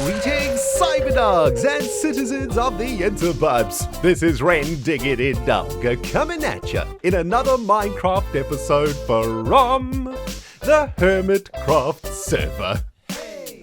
Greetings, Cyberdogs and citizens of the Interbubs. This is Rendog coming at ya in another Minecraft episode from the HermitCraft server.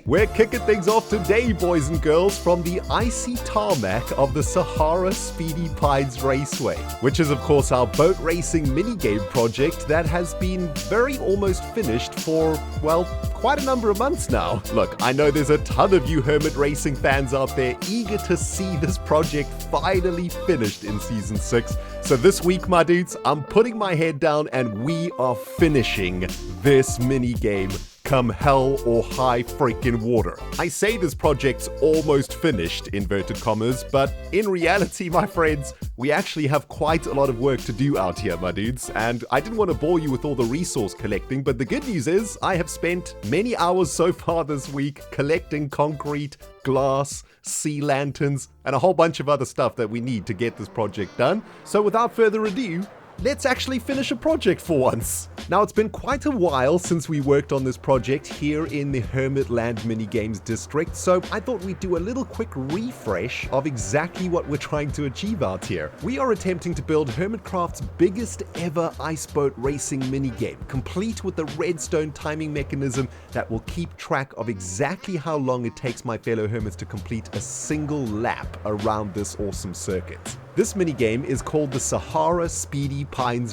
We're kicking things off today, boys and girls, from the icy tarmac of the Sahara Speedy Raceway, which is of course our boat racing minigame project that has been very almost finished for, well, quite a number of months now. Look, I know there's a ton of you Hermit racing fans out there eager to see this project finally finished in Season 6. So this week, my dudes, I'm putting my head down and we are finishing this minigame come hell or high freaking water. I say this project's almost finished, inverted commas, but in reality, my friends, we actually have quite a lot of work to do out here, my dudes, and I didn't want to bore you with all the resource collecting, but the good news is I have spent many hours so far this week collecting concrete, glass, sea lanterns, and a whole bunch of other stuff that we need to get this project done. So without further ado, let's actually finish a project for once. Now, it's been quite a while since we worked on this project here in the Hermit Land Minigames district, so I thought we'd do a little quick refresh of exactly what we're trying to achieve out here. We are attempting to build HermitCraft's biggest ever iceboat racing minigame, complete with a redstone timing mechanism that will keep track of exactly how long it takes my fellow Hermits to complete a single lap around this awesome circuit. This minigame is called the Sahara Speedy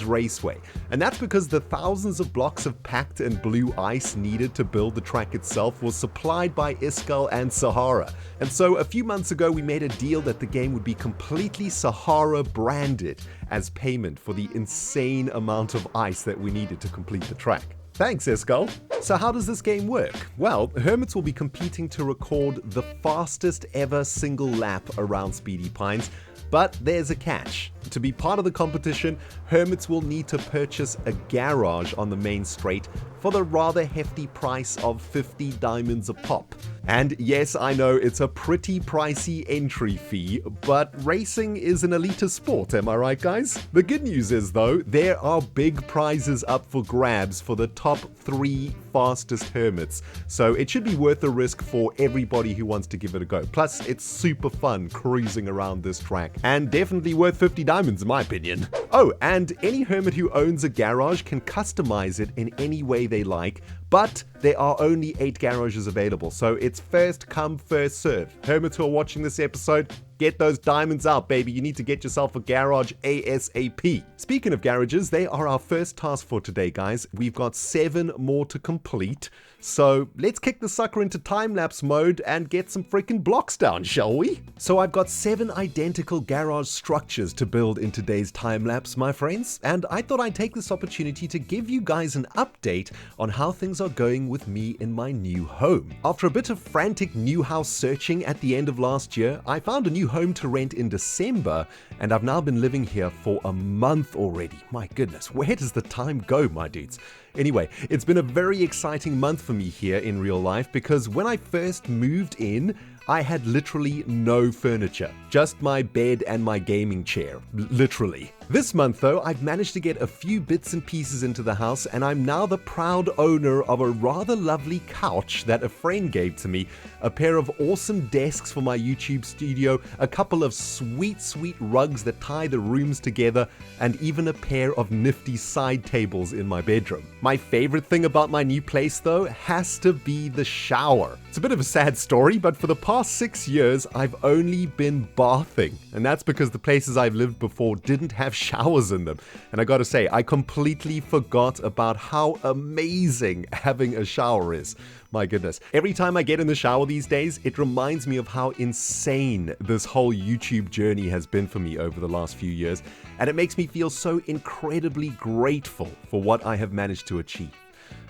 Raceway, and that's because the thousands of blocks of packed and blue ice needed to build the track itself was supplied by Iskall and Sahara. And so a few months ago we made a deal that the game would be completely Sahara branded as payment for the insane amount of ice that we needed to complete the track. Thanks, Iskall. So how does this game work? Well, Hermits will be competing to record the fastest ever single lap around Speedy Pines, but there's a catch. To be part of the competition, Hermits will need to purchase a garage on the main straight for the rather hefty price of 50 diamonds a pop. And yes, I know it's a pretty pricey entry fee, but racing is an elitist sport, am I right, guys? The good news is, though, there are big prizes up for grabs for the top 3 fastest Hermits, so it should be worth the risk for everybody who wants to give it a go. Plus, it's super fun cruising around this track, and definitely worth 50 diamonds in my opinion. Oh, and any Hermit who owns a garage can customize it in any way they like, but there are only 8 garages available, so it's first come, first serve. Hermits who are watching this episode, get those diamonds out, baby. You need to get yourself a garage ASAP. Speaking of garages, they are our first task for today, guys. We've got 7 more to complete, so let's kick the sucker into time-lapse mode and get some freaking blocks down, shall we? So I've got 7 identical garage structures to build in today's time-lapse, my friends, and I thought I'd take this opportunity to give you guys an update on how things are going with me in my new home. After a bit of frantic new house searching at the end of last year, I found a new home to rent in December, and I've now been living here for a month already. My goodness, where does the time go, my dudes? Anyway, it's been a very exciting month for me here in real life because when I first moved in, I had literally no furniture, just my bed and my gaming chair, literally. This month though, I've managed to get a few bits and pieces into the house, and I'm now the proud owner of a rather lovely couch that a friend gave to me, a pair of awesome desks for my YouTube studio, a couple of sweet rugs that tie the rooms together, and even a pair of nifty side tables in my bedroom. My favorite thing about my new place though has to be the shower. It's a bit of a sad story, but for the past 6 years, I've only been bathing, and that's because the places I've lived before didn't have showers in them. And I gotta say, I completely forgot about how amazing having a shower is. My goodness. Every time I get in the shower these days, it reminds me of how insane this whole YouTube journey has been for me over the last few years, and it makes me feel so incredibly grateful for what I have managed to achieve.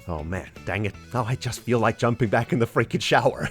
Oh man, dang it. Now I just feel like jumping back in the freaking shower.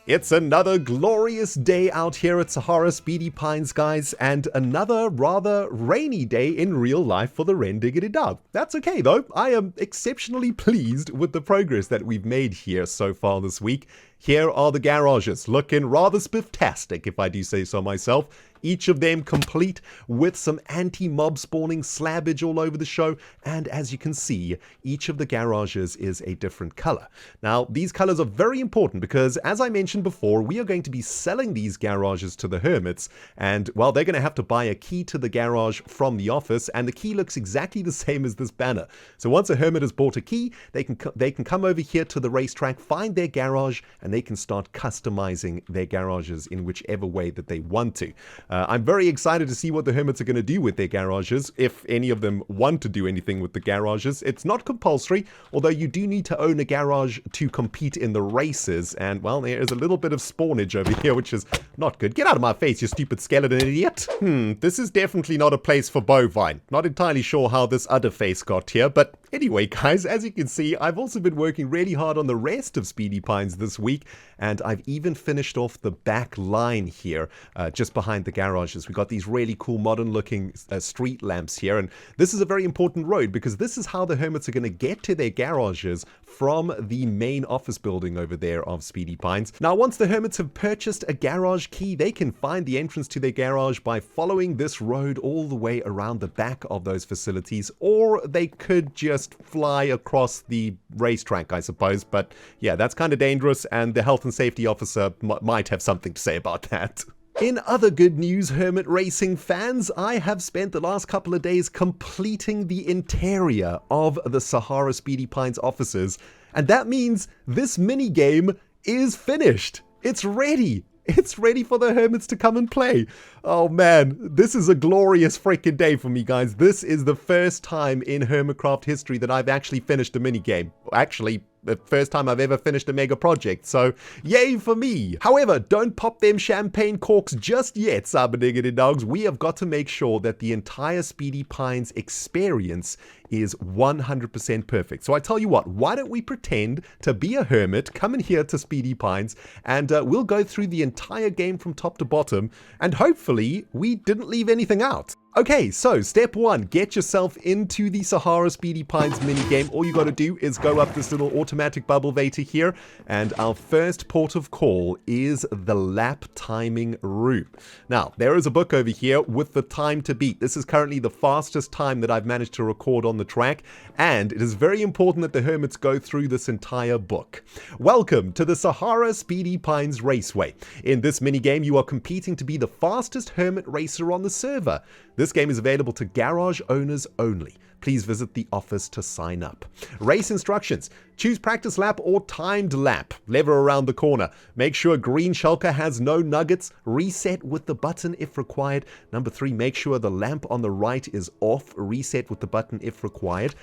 It's another glorious day out here at Sahara Speedy Pines, guys, and another rather rainy day in real life for the Rendog. That's okay though, I am exceptionally pleased with the progress that we've made here so far this week. Here are the garages, looking rather spifftastic if I do say so myself. each of them complete with some anti-mob spawning slabbage all over the show. And as you can see, each of the garages is a different color. Now, these colors are very important because, as I mentioned before, we are going to be selling these garages to the Hermits. And, well, they're going to have to buy a key to the garage from the office. And the key looks exactly the same as this banner. So once a Hermit has bought a key, they can come over here to the racetrack, find their garage, and they can start customizing their garages in whichever way that they want to. I'm very excited to see what the Hermits are going to do with their garages, if any of them want to do anything with the garages. It's not compulsory, although you do need to own a garage to compete in the races. And, well, there is a little bit of spawnage over here, which is not good. Get out of my face, you stupid skeleton idiot. This is definitely not a place for bovine. Not entirely sure how this other face got here, but anyway, guys, as you can see, I've also been working really hard on the rest of Speedy Pines this week, and I've even finished off the back line here, just behind the garages. We've got these really cool modern-looking street lamps here, and this is a very important road because this is how the Hermits are going to get to their garages from the main office building over there of Speedy Pines. Now, once the Hermits have purchased a garage key, they can find the entrance to their garage by following this road all the way around the back of those facilities, or they could just fly across the racetrack, I suppose. But yeah, that's kind of dangerous, and the health and safety officer might have something to say about that. In other good news, Hermit Racing fans, I have spent the last couple of days completing the interior of the Sahara Speedy Pines offices, and that means this minigame is finished. It's ready. It's ready for the Hermits to come and play. Oh man, this is a glorious freaking day for me, guys. This is the first time in HermitCraft history that I've actually finished a minigame. Actually, the first time I've ever finished a mega project, so yay for me. However, don't pop them champagne corks just yet, Cyberdog dogs. We have got to make sure that the entire Speedy Pines experience is 100% perfect. So I tell you what, why don't we pretend to be a hermit, come in here to Speedy Pines, and we'll go through the entire game from top to bottom, and hopefully we didn't leave anything out. Okay, so step one, get yourself into the Sahara Speedy Pines minigame. All you got to do is go up this little automatic bubble vator here, and our first port of call is the lap timing room. Now, there is a book over here with the time to beat. This is currently the fastest time that I've managed to record on the track, and it is very important that the Hermits go through this entire book. Welcome to the Sahara Speedy Pines Raceway. In this minigame, you are competing to be the fastest Hermit racer on the server. This game is available to garage owners only. Please visit the office to sign up. Race instructions. Choose practice lap or timed lap. Lever around the corner. Make sure green shulker has no nuggets. Reset with the button if required. Number 3, make sure the lamp on the right is off. Reset with the button if required.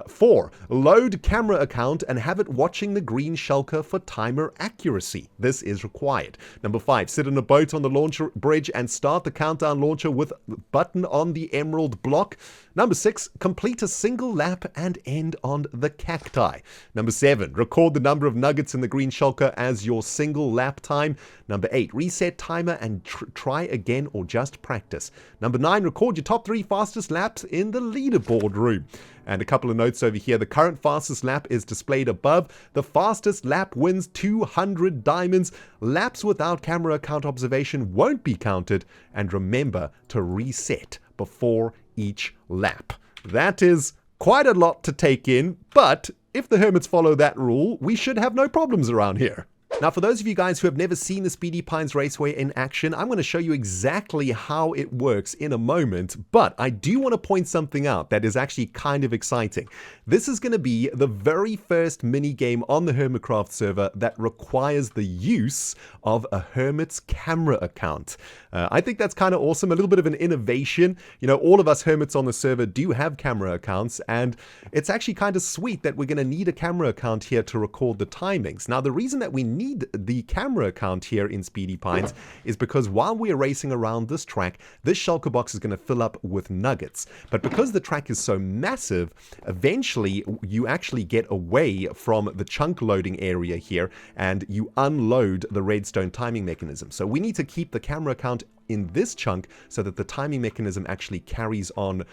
4, load camera account and have it watching the green shulker for timer accuracy. This is required. Number 5, sit in a boat on the launcher bridge and start the countdown launcher with button on the emerald block. Number 6, complete a single lap and end on the cacti. Number 7, record the number of nuggets in the green shulker as your single lap time. Number 8, reset timer and try again or just practice. Number 9, record your top 3 fastest laps in the leaderboard room. And a couple of notes over here. The current fastest lap is displayed above. The fastest lap wins 200 diamonds. Laps without camera account observation won't be counted. And remember to reset before each lap. That is quite a lot to take in, but if the Hermits follow that rule, we should have no problems around here. Now, for those of you guys who have never seen the Speedy Pines Raceway in action, I'm going to show you exactly how it works in a moment, but I do want to point something out that is actually kind of exciting. This is going to be the very first mini-game on the HermitCraft server that requires the use of a Hermit's camera account. I think that's kind of awesome, a little bit of an innovation. You know, all of us Hermits on the server do have camera accounts, and it's actually kind of sweet that we're going to need a camera account here to record the timings. Now, the reason that we need the camera account here in Speedy Pines is because while we're racing around this track, this shulker box is going to fill up with nuggets. But because the track is so massive, eventually you actually get away from the chunk loading area here and you unload the redstone timing mechanism. So we need to keep the camera account in this chunk so that the timing mechanism actually carries on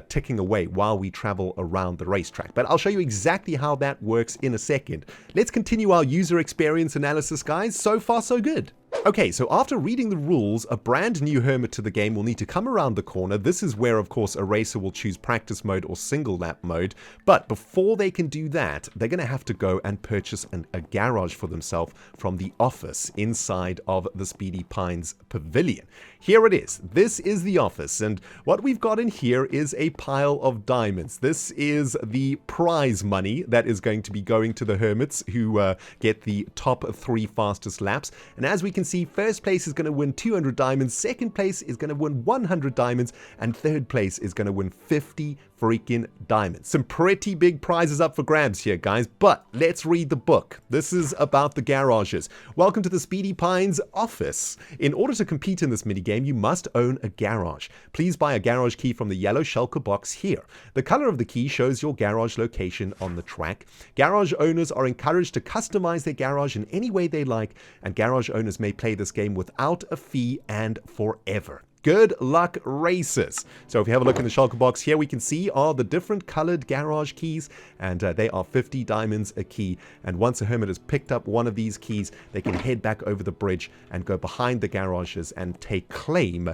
ticking away while we travel around the racetrack. But I'll show you exactly how that works in a second. Let's continue our user experience analysis, guys. So far, so good. Okay, so after reading the rules, a brand new Hermit to the game will need to come around the corner. This is where, of course, a racer will choose practice mode or single lap mode. But before they can do that, they're going to have to go and purchase a garage for themselves from the office inside of the Speedy Pines Pavilion. Here it is. This is the office, and what we've got in here is a pile of diamonds. This is the prize money that is going to be going to the Hermits who get the top 3 fastest laps. And as we can see, first place is going to win 200 diamonds, second place is going to win 100 diamonds, and third place is going to win 50 freaking diamonds. Some pretty big prizes up for grabs here, guys, but let's read the book. This is about the garages. Welcome to the Speedy Pines office. In order to compete in this minigame, you must own a garage. Please buy a garage key from the yellow shulker box here. The color of the key shows your garage location on the track. Garage owners are encouraged to customize their garage in any way they like, and garage owners may play this game without a fee and forever. Good luck, racers. So if you have a look in the shulker box here, we can see are the different colored garage keys, and they are 50 diamonds a key. And once a Hermit has picked up one of these keys, they can head back over the bridge and go behind the garages and take claim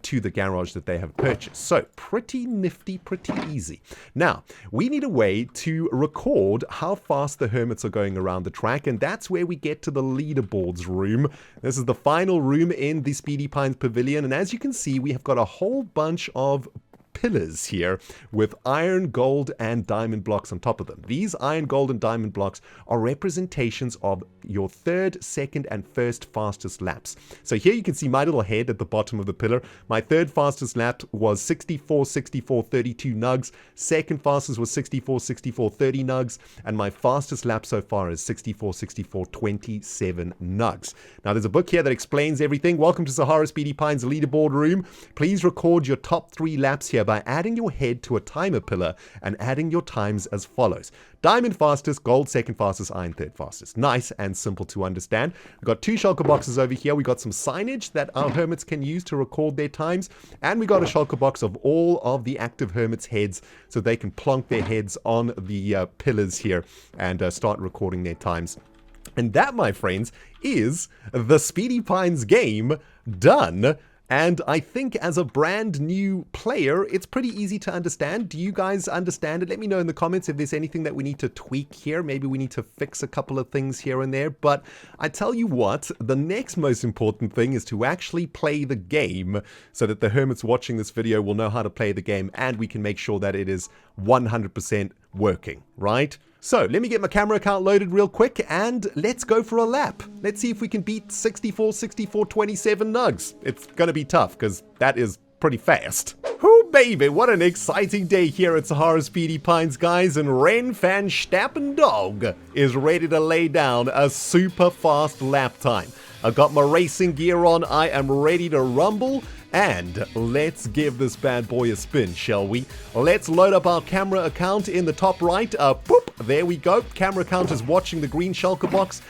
to the garage that they have purchased. So pretty nifty, pretty easy. Now, we need a way to record how fast the Hermits are going around the track, and that's where we get to the leaderboards room. This is the final room in the Speedy Pines Pavilion, and as you can see, we have got a whole bunch of pillars here with iron, gold, and diamond blocks on top of them. These iron, gold, and diamond blocks are representations of your third, second, and first fastest laps. So here you can see my little head at the bottom of the pillar. My third fastest lap was 64, 64, 32 nugs. Second fastest was 64, 64, 30 nugs. And my fastest lap so far is 64, 64, 27 nugs. Now there's a book here that explains everything. Welcome to Sahara Speedy Pines leaderboard room. Please record your top 3 laps here by adding your head to a timer pillar and adding your times as follows. Diamond fastest, gold second fastest, iron third fastest. Nice and simple to understand. We've got 2 shulker boxes over here. We got some signage that our Hermits can use to record their times. And we got a shulker box of all of the active Hermits' heads so they can plonk their heads on the pillars here and start recording their times. And that, my friends, is the Speedy Pines game done. And I think as a brand new player, it's pretty easy to understand. Do you guys understand it? Let me know in the comments if there's anything that we need to tweak here. Maybe we need to fix a couple of things here and there. But I tell you what, the next most important thing is to actually play the game so that the Hermits watching this video will know how to play the game and we can make sure that it is 100% working, right? So let me get my camera account loaded real quick and let's go for a lap. Let's see if we can beat 64, 64, 27 nugs. It's going to be tough because that is pretty fast. Oh baby, what an exciting day here at Sahara Speedy Pines, guys, and Ren Van Dog is ready to lay down a super fast lap time. I've got my racing gear on, I am ready to rumble. And let's give this bad boy a spin, shall we? Let's load up our camera account in the top right. Boop, there we go. Camera account is watching the green shulker box.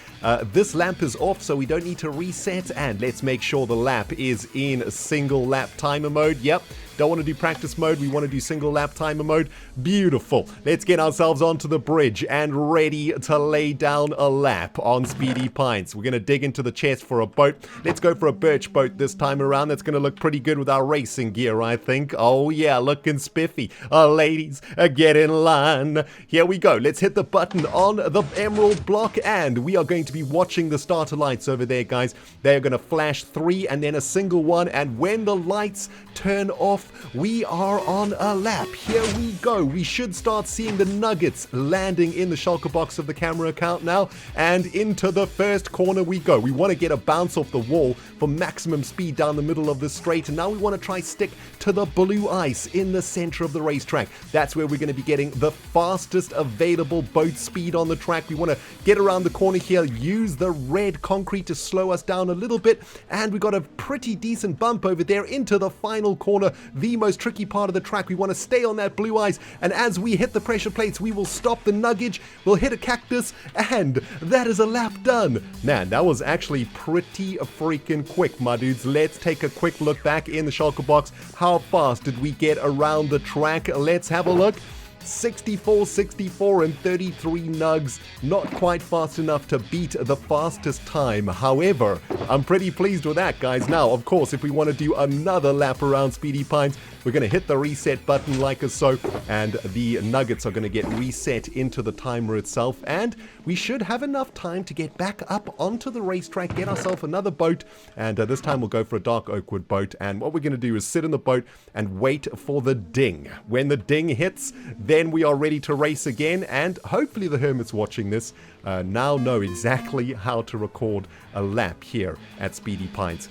This lamp is off, so we don't need to reset. And let's make sure the lap is in single lap timer mode. Yep. Don't want to do practice mode, we want to do single lap timer mode. Beautiful. Let's get ourselves onto the bridge and ready to lay down a lap on Speedy Pines. We're going to dig into the chest for a boat. Let's go for a birch boat this time around. That's going to look pretty good with our racing gear, I think. Oh yeah, looking spiffy. Ladies, get in line. Here we go. Let's hit the button on the emerald block and we are going to be watching the starter lights over there, guys. They're going to flash 3 and then a single 1, and when the lights turn off, we are on a lap. Here we go. We should start seeing the nuggets landing in the shulker box of the camera account now, and into the first corner we go. We want to get a bounce off the wall for maximum speed down the middle of the straight, and now we want to try stick to the blue ice in the center of the racetrack. That's where we're going to be getting the fastest available boat speed on the track. We want to get around the corner here, use the red concrete to slow us down a little bit, and we got a pretty decent bump over there into the final corner, the most tricky part of the track. We want to stay on that blue ice, and as we hit the pressure plates, we will stop the nuggage, we'll hit a cactus, and that is a lap done. Man, that was actually pretty freaking quick, my dudes. Let's take a quick look back in the shulker box. How fast did we get around the track? Let's have a look. 64, 64, and 33 nugs. Not quite fast enough to beat the fastest time. However, I'm pretty pleased with that, guys. Now, of course, if we want to do another lap around Speedy Pines, we're going to hit the reset button like so, and the nuggets are going to get reset into the timer itself, and we should have enough time to get back up onto the racetrack, get ourselves another boat, and this time we'll go for a dark oak wood boat, and what we're going to do is sit in the boat and wait for the ding. When the ding hits, then we are ready to race again, and hopefully the Hermits watching this now know exactly how to record a lap here at Speedy Pines.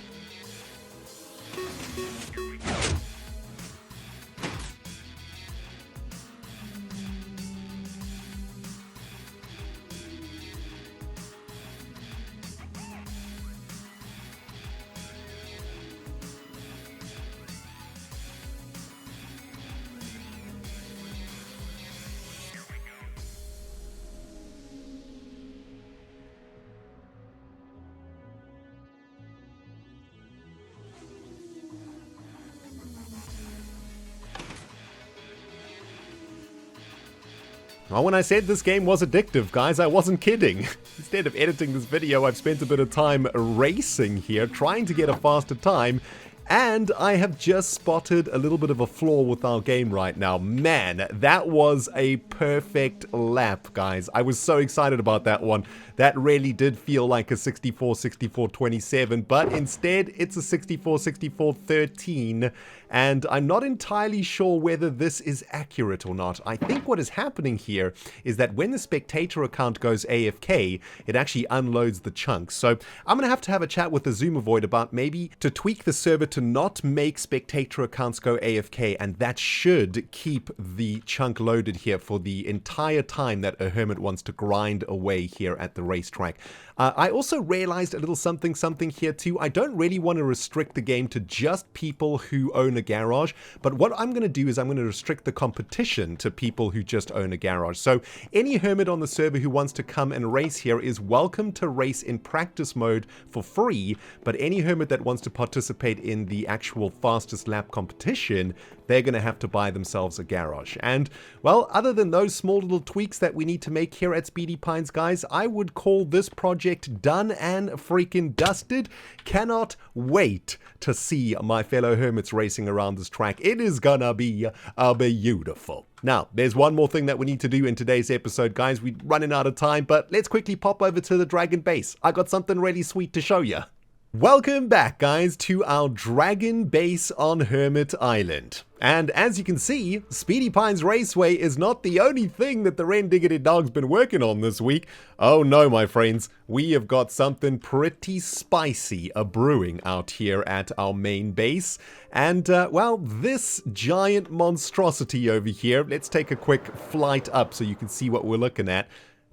Well, when I said this game was addictive, guys, I wasn't kidding. Instead of editing this video, I've spent a bit of time racing here, trying to get a faster time, and I have just spotted a little bit of a flaw with our game right now. Man, that was a perfect lap, guys. I was so excited about that one. That really did feel like a 64-64-27, but instead it's a 64-64-13, and I'm not entirely sure whether this is accurate or not. I think what is happening here is that when the spectator account goes AFK, it actually unloads the chunks. So I'm going to have a chat with the Zoomovoid about maybe to tweak the server to not make spectator accounts go AFK, and that should keep the chunk loaded here for the entire time that a Hermit wants to grind away here at the racetrack. I also realized a little something here too. I don't really want to restrict the game to just people who own a garage, but what I'm going to do is I'm going to restrict the competition to people who just own a garage. So any Hermit on the server who wants to come and race here is welcome to race in practice mode for free, but any Hermit that wants to participate in the actual fastest lap competition, they're going to have to buy themselves a garage. And, well, other than those small little tweaks that we need to make here at Speedy Pines, guys, I would call this project done and freaking dusted. Cannot wait to see my fellow Hermits racing around this track. It is gonna be beautiful. Now, there's one more thing that we need to do in today's episode, guys. We're running out of time, but let's quickly pop over to the Dragon Base. I got something really sweet to show you. Welcome back, guys, to our Dragon Base on Hermit Island. And as you can see, Speedy Pines Raceway is not the only thing that the Rendog been working on this week. Oh no, my friends, we have got something pretty spicy brewing out here at our main base. And, well, this giant monstrosity over here, let's take a quick flight up so you can see what we're looking at.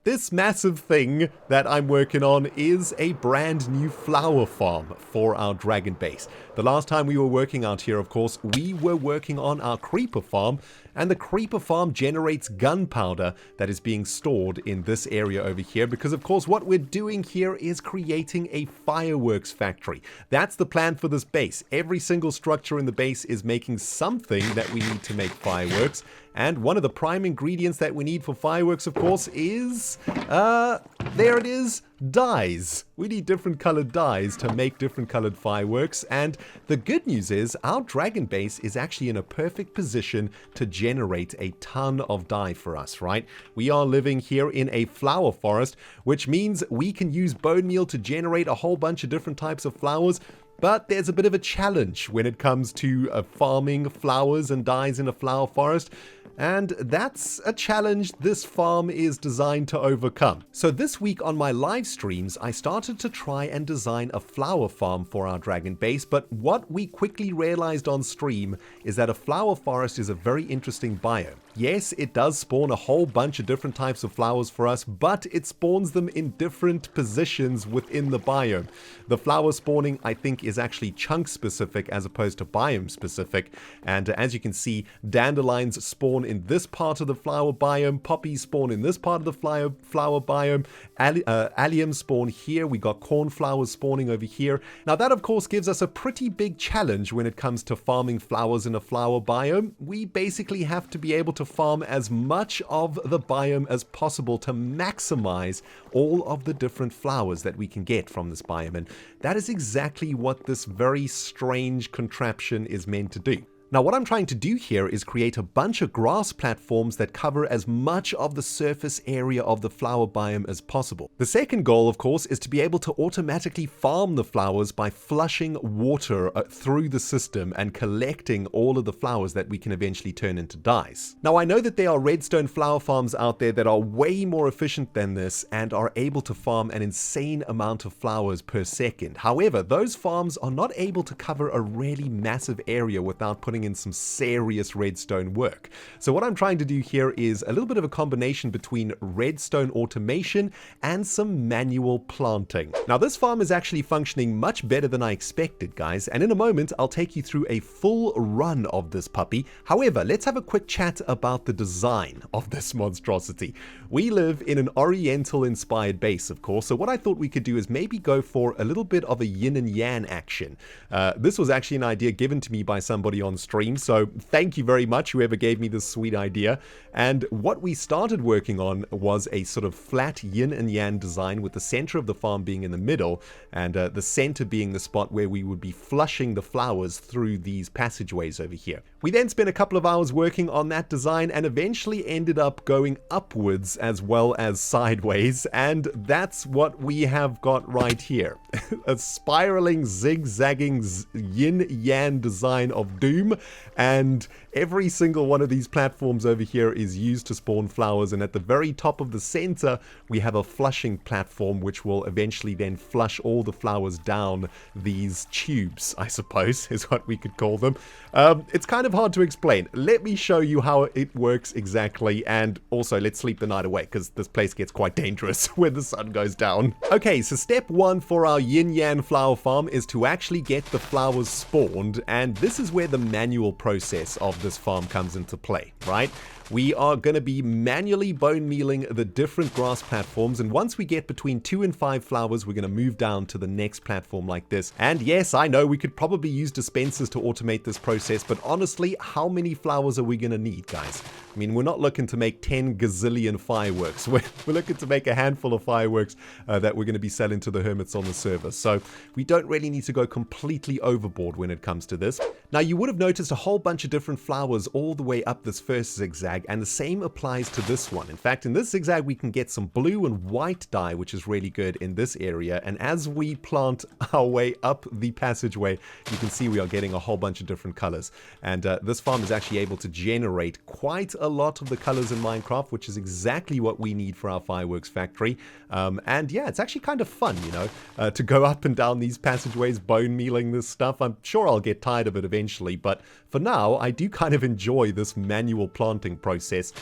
This massive thing that I'm working on is a brand new flower farm for our Dragon Base. The last time we were working out here, of course, we were working on our creeper farm, and the creeper farm generates gunpowder that is being stored in this area over here because, of course, what we're doing here is creating a fireworks factory. That's the plan for this base. Every single structure in the base is making something that we need to make fireworks, and one of the prime ingredients that we need for fireworks, of course, is, there it is, dyes. We need different colored dyes to make different colored fireworks, and the good news is our Dragon Base is actually in a perfect position to generate a ton of dye for us, right? We are living here in a flower forest, which means we can use bone meal to generate a whole bunch of different types of flowers. But there's a bit of a challenge when it comes to farming flowers and dyes in a flower forest. And that's a challenge this farm is designed to overcome. So this week on my live streams, I started to try and design a flower farm for our Dragon Base, but what we quickly realized on stream is that a flower forest is a very interesting biome. Yes, it does spawn a whole bunch of different types of flowers for us, but it spawns them in different positions within the biome. The flower spawning, I think, is actually chunk specific as opposed to biome specific. And as you can see, dandelions spawn spawn in this part of the flower biome, poppies spawn in this part of the flower biome, alliums spawn here, we got cornflowers spawning over here. Now that of course gives us a pretty big challenge when it comes to farming flowers in a flower biome. We basically have to be able to farm as much of the biome as possible to maximize all of the different flowers that we can get from this biome, and that is exactly what this very strange contraption is meant to do. Now what I'm trying to do here is create a bunch of grass platforms that cover as much of the surface area of the flower biome as possible. The second goal, of course, is to be able to automatically farm the flowers by flushing water through the system and collecting all of the flowers that we can eventually turn into dyes. Now I know that there are redstone flower farms out there that are way more efficient than this and are able to farm an insane amount of flowers per second. However, those farms are not able to cover a really massive area without putting in some serious redstone work. So what I'm trying to do here is a little bit of a combination between redstone automation and some manual planting. Now this farm is actually functioning much better than I expected, guys, and in a moment I'll take you through a full run of this puppy. However, let's have a quick chat about the design of this monstrosity. We live in an oriental inspired base, of course, so what I thought we could do is maybe go for a little bit of a yin and yang action. This was actually an idea given to me by somebody on stream, so thank you very much whoever gave me this sweet idea. And what we started working on was a sort of flat yin and yang design, with the center of the farm being in the middle and the center being the spot where we would be flushing the flowers through these passageways over here. We then spent a couple of hours working on that design and eventually ended up going upwards as well as sideways, and that's what we have got right here. A spiraling, zigzagging yin-yang design of doom, and every single one of these platforms over here is used to spawn flowers, and at the very top of the center we have a flushing platform which will eventually then flush all the flowers down these tubes, I suppose is what we could call them. It's kind of hard to explain. Let me show you how it works exactly, and also let's sleep the night away because this place gets quite dangerous when the sun goes down. Okay, so step one for our yin-yang flower farm is to actually get the flowers spawned, and this is where the manual process of this farm comes into play, right? We are going to be manually bone mealing the different grass platforms, and once we get between 2 and 5 flowers, we're going to move down to the next platform like this. And yes, I know we could probably use dispensers to automate this process, but honestly, how many flowers are we going to need, guys? I mean, we're not looking to make 10 gazillion fireworks. We're looking to make a handful of fireworks that we're going to be selling to the hermits on the server. So we don't really need to go completely overboard when it comes to this. Now, you would have noticed a whole bunch of different flowers all the way up this first zigzag, and the same applies to this one. In fact, in this zigzag, we can get some blue and white dye, which is really good in this area. And as we plant our way up the passageway, you can see we are getting a whole bunch of different colors. And this farm is actually able to generate quite a lot of the colors in Minecraft, which is exactly what we need for our fireworks factory. And yeah, it's actually kind of fun, you know, to go up and down these passageways, bone mealing this stuff. I'm sure I'll get tired of it eventually, but for now, I do kind of enjoy this manual planting process.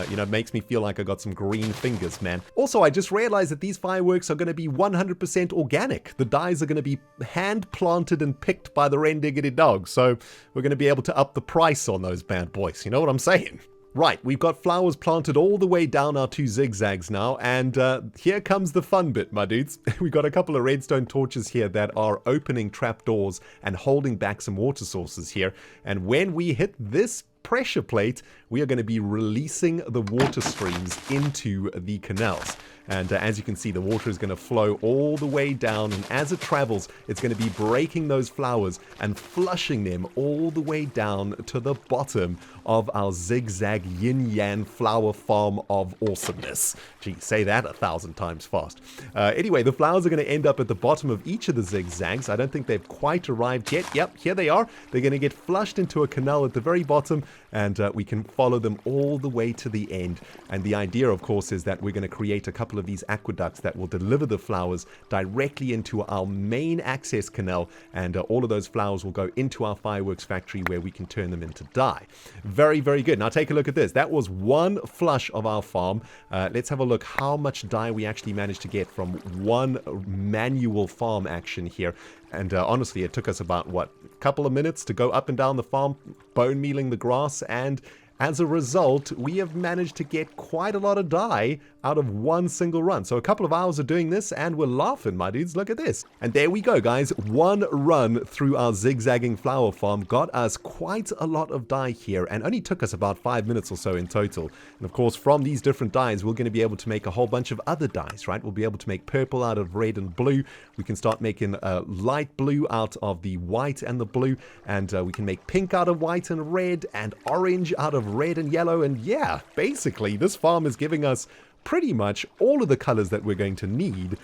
You know, it makes me feel like I got some green fingers, man. Also, I just realized that these fireworks are going to be 100% organic. The dyes are going to be hand planted and picked by the Rendog, so we're going to be able to up the price on those bad boys. You know what I'm saying? Right, we've got flowers planted all the way down our 2 zigzags now, and here comes the fun bit, my dudes. We've got a couple of redstone torches here that are opening trapdoors and holding back some water sources here, and when we hit this pressure plate, we are going to be releasing the water streams into the canals. And as you can see, the water is going to flow all the way down, and as it travels, it's going to be breaking those flowers and flushing them all the way down to the bottom of our zigzag yin-yang flower farm of awesomeness. Gee, say that 1,000 times fast. Anyway, the flowers are going to end up at the bottom of each of the zigzags. I don't think they've quite arrived yet. Yep, here they are. They're going to get flushed into a canal at the very bottom, and we can follow them all the way to the end. And the idea, of course, is that we're going to create a couple of these aqueducts that will deliver the flowers directly into our main access canal, and all of those flowers will go into our fireworks factory where we can turn them into dye. Very, very good. Now take a look at this. That was one flush of our farm. Let's have a look how much dye we actually managed to get from one manual farm action here. And honestly, it took us about, what, a couple of minutes to go up and down the farm, bone mealing the grass, and As a result, we have managed to get quite a lot of dye out of one single run. So a couple of hours of doing this and we're laughing, my dudes. Look at this. And there we go, guys. One run through our zigzagging flower farm got us quite a lot of dye here and only took us about 5 minutes or so in total. And of course, from these different dyes, we're going to be able to make a whole bunch of other dyes, right? We'll be able to make purple out of red and blue. We can start making light blue out of the white and the blue. And we can make pink out of white and red and orange out of red and yellow. And yeah, basically, this farm is giving us pretty much all of the colors that we're going to need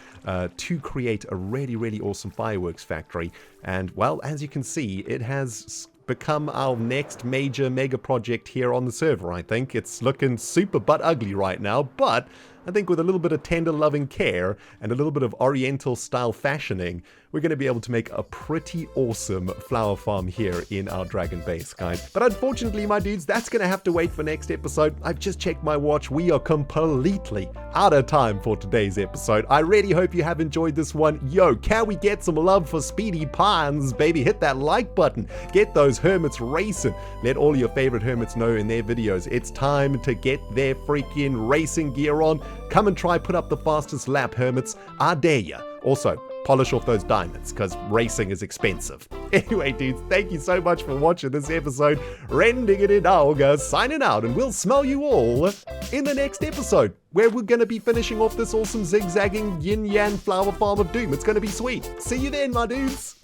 to create a really, really awesome fireworks factory. And well, as you can see, it has become our next major mega project here on the server. I think it's looking super butt ugly right now, but I think with a little bit of tender loving care and a little bit of oriental style fashioning, we're going to be able to make a pretty awesome flower farm here in our dragon base, guys. But unfortunately, my dudes, that's going to have to wait for next episode. I've just checked my watch. We are completely out of time for today's episode. I really hope you have enjoyed this one. Yo, can we get some love for Speedy Pines, baby? Hit that like button. Get those hermits racing. Let all your favorite hermits know in their videos. It's time to get their freaking racing gear on. Come and try put up the fastest lap, hermits. I dare ya. Also, polish off those diamonds, because racing is expensive. Anyway, dudes, thank you so much for watching this episode. Rendog signing out, and we'll smell you all in the next episode, where we're going to be finishing off this awesome zigzagging yin-yang flower farm of doom. It's going to be sweet. See you then, my dudes.